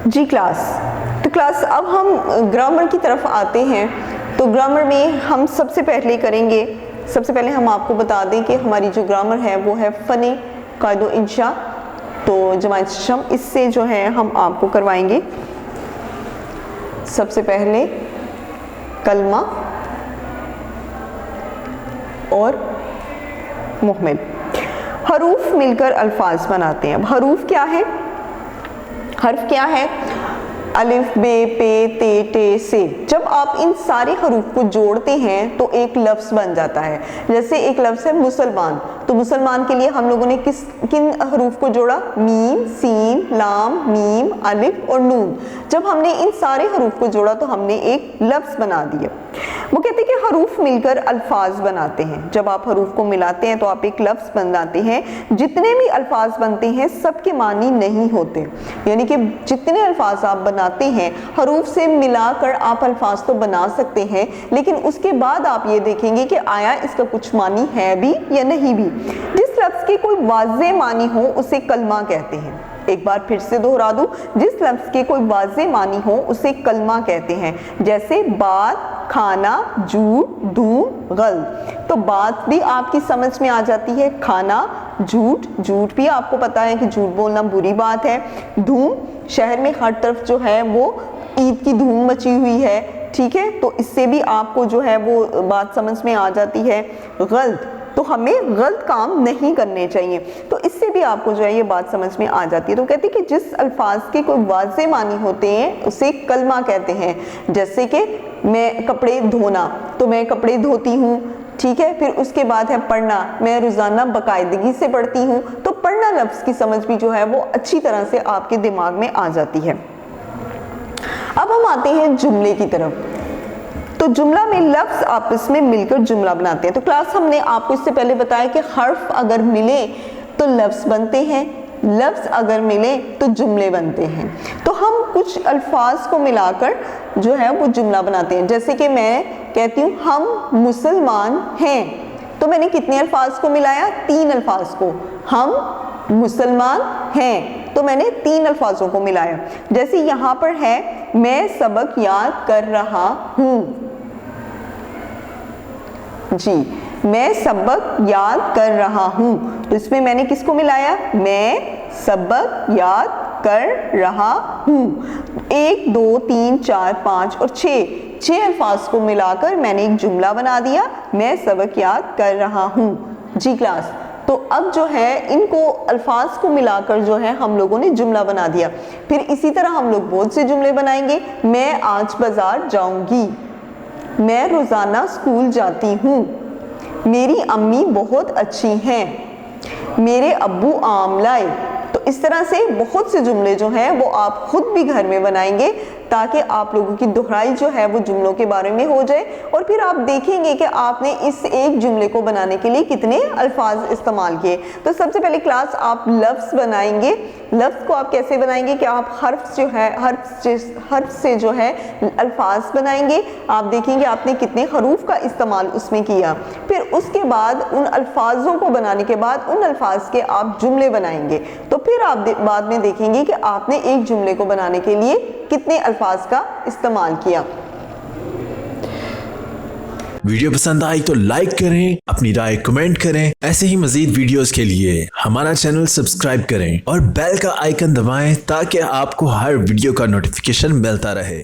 जी class, तो class अब हम ग्रामर की तरफ आते हैं। तो ग्रामर में हम सबसे पहले करेंगे, सबसे पहले हम आपको बता दें कि हमारी जो ग्रामर है वो है फ़नी कायदो इंशा। तो जमात शम इससे जो है हम आपको करवाएंगे सबसे पहले कलमा और मुहमिल। हरूफ मिलकर अल्फाज बनाते हैं। अब हरूफ क्या है? हर्फ क्या है? अलिफ, बे, पे, ते, टे, से। जब आप इन सारे हरूफ को जोड़ते हैं तो एक लफ्ज़ बन जाता है। जैसे एक लफ्ज़ है मुसलमान, तो मुसलमान के लिए हम लोगों ने किन हरूफ को जोड़ा? मीम, सीन, लाम, मीम, अलिफ और नून। जब हमने इन सारे हरूफ को जोड़ा तो हमने एक लफ्ज़ बना दिया। वो कहते हैं कि हरूफ मिलकर अल्फाज बनाते हैं। जब आप हरूफ को मिलाते हैं तो आप एक लफ्ज़ बनाते हैं। जितने भी अल्फाज बनते हैं सबके मानी नहीं होते, यानी कि जितने अल्फाज आप बनाते हैं हरूफ से मिलाकर आप अल्फाज तो बना सकते हैं, लेकिन उसके बाद आप ये देखेंगे कि आया इसका कुछ मानी है भी या नहीं भी। जिस लफ्ज़ के कोई वाज़े मानी हो उसे कलमा कहते हैं। एक बार फिर से दोहरा दूं, जिस लफ्ज़ के कोई वाज़े मानी हो उसे कलमा कहते हैं। जैसे बात, खाना, झूठ, धूम, गलत। तो बात भी आपकी समझ में आ जाती है, खाना, झूठ, झूठ भी आपको पता है कि झूठ बोलना बुरी बात है। धूम, शहर में हर तरफ जो है वो ईद की धूम मची हुई है, ठीक है, तो इससे भी आपको जो है वो बात समझ में आ जाती है। गलत, तो हमें गलत काम नहीं करने चाहिए, तो इससे भी आपको जो है ये बात समझ में आ जाती है। तो कहते हैं कि जिस अल्फाज के कोई वाज़े मानी होते हैं उसे कलमा कहते हैं। जैसे कि मैं कपड़े धोना, तो मैं कपड़े धोती हूँ, ठीक है। फिर उसके बाद है पढ़ना, मैं रोज़ाना बाकायदगी से पढ़ती हूँ। तो पढ़ना लफ्ज़ की समझ भी जो है वो अच्छी तरह से आपके दिमाग में आ जाती है। अब हम आते हैं जुमले की तरफ। तो जुमला में लफ्ज़ आपस में मिलकर जुमला बनाते हैं। तो क्लास हमने आपको इससे पहले बताया कि हर्फ अगर मिले तो लफ्ज़ बनते हैं, लफ्ज़ अगर मिले तो जुमले बनते हैं। तो हम कुछ अल्फाज को मिलाकर जो है वो जुमला बनाते हैं। जैसे कि मैं कहती हूँ हम मुसलमान हैं, तो मैंने कितने अल्फाज को मिलाया? 3 अल्फाज को। हम मुसलमान हैं, तो मैंने 3 अल्फाजों को मिलाया। जैसे यहाँ पर है मैं सबक याद कर रहा हूँ। जी, मैं सबक याद कर रहा हूँ, तो इसमें मैंने किसको मिलाया? मैं सबक याद कर रहा हूँ। 1, 2, 3, 4, 5 और 6 अल्फाज को मिलाकर मैंने एक जुमला बना दिया, मैं सबक याद कर रहा हूँ। जी क्लास, तो अब जो है इनको अल्फाज को मिलाकर जो है हम लोगों ने जुमला बना दिया। फिर इसी तरह हम लोग बहुत से जुमले बनाएंगे। मैं आज बाजार जाऊंगी, मैं रोज़ाना स्कूल जाती हूँ, मेरी अम्मी बहुत अच्छी हैं, मेरे अब्बू आम लाए। तो इस तरह से बहुत से जुमले जो हैं वो आप खुद भी घर में बनाएंगे ताकि आप लोगों की दोहराई जो है वो जुमलों के बारे में हो जाए, और फिर आप देखेंगे कि आपने इस एक जुमले को बनाने के लिए कितने अल्फाज इस्तेमाल किए। तो सबसे पहले क्लास आप लफ्ज़ बनाएंगे। लफ्ज़ को आप कैसे बनाएंगे कि आप हर्फ जो है हर्फ से जो है अल्फाज बनाएंगे। आप देखेंगे आपने कितने हरूफ का इस्तेमाल उसमें किया। फिर उसके बाद उन अल्फाजों को बनाने के बाद उन अल्फाज के आप जुमले बनाएंगे। तो फिर आप बाद में देखेंगे कि आपने एक जुमले को बनाने के लिए कितने अल्फाज का इस्तेमाल किया। वीडियो पसंद आई तो लाइक करें, अपनी राय कमेंट करें। ऐसे ही मजीद वीडियोस के लिए हमारा चैनल सब्सक्राइब करें और बेल का आइकन दबाएं ताकि आपको हर वीडियो का नोटिफिकेशन मिलता रहे।